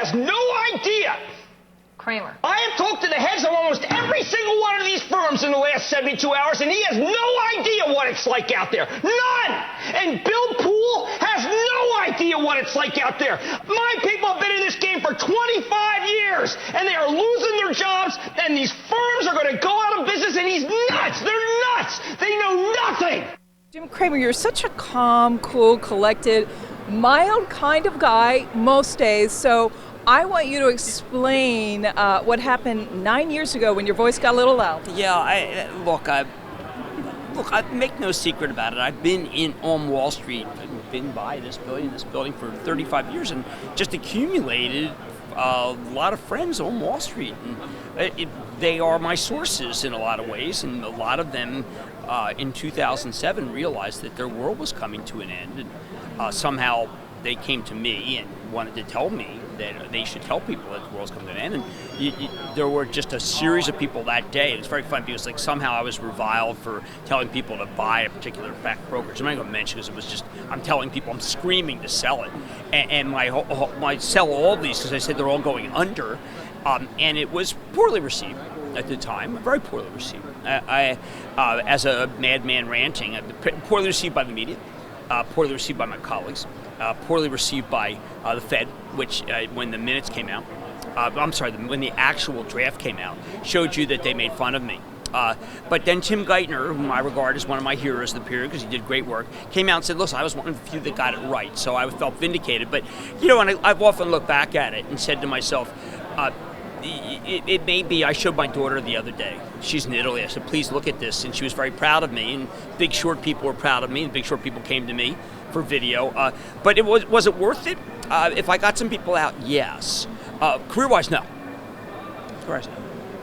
has no idea. Cramer. I have talked to the heads of almost every single one of these firms in the last 72 hours, and he has no idea what it's like out there. None! And Bill Poole has no idea what it's like out there. My people have been in this game for 25 years, and they are losing their jobs, and these firms are going to go out of business, and he's nuts! They're nuts! They know nothing! Jim Cramer, you're such a calm, cool, collected, mild kind of guy most days, so I want you to explain what happened 9 years ago when your voice got a little loud. Yeah, I make no secret about it. I've been on Wall Street, I've been by this building for 35 years, and just accumulated a lot of friends on Wall Street. And they are my sources in a lot of ways, and a lot of them in 2007 realized that their world was coming to an end, and somehow they came to me and wanted to tell me that they should tell people that the world's coming to an end. And there were just a series of people that day. It was very fun because somehow I was reviled for telling people to buy a particular fact brokerage. I'm not going to mention because it was just, I'm telling people, I'm screaming to sell it. And my sell all these because I said they're all going under. And it was poorly received at the time, very poorly received. As a madman ranting, poorly received by the media, poorly received by my colleagues, poorly received by the Fed, which when the minutes came out, when the actual draft came out, showed you that they made fun of me. But then Tim Geithner, whom I regard as one of my heroes of the period because he did great work, came out and said, listen, I was one of the few that got it right, so I felt vindicated. But, and I've often looked back at it and said to myself, it may be, I showed my daughter the other day. She's in Italy. I said, please look at this. And she was very proud of me. And Big Short people were proud of me. And Big Short people came to me for video. But was it worth it? If I got some people out, yes. Career-wise, no. Career-wise, no.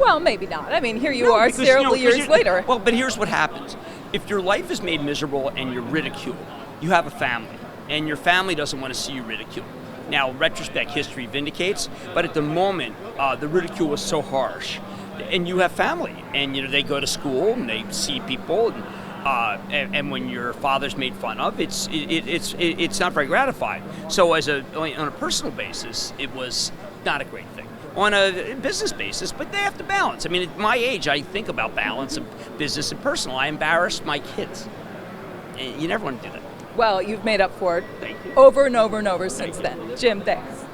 Well, maybe not. I mean, here you are because, several years later. Well, but here's what happens. If your life is made miserable and you're ridiculed, you have a family. And your family doesn't want to see you ridiculed. Now, retrospect, history vindicates, but at the moment, the ridicule was so harsh. And you have family, and they go to school, and they see people, and when your father's made fun of, it's not very gratifying. So, on a personal basis, it was not a great thing. On a business basis, but they have to balance. I mean, at my age, I think about balance of business and personal. I embarrassed my kids. You never want to do that. Well, you've made up for it Thank you. over and over and over since then. Jim, thanks.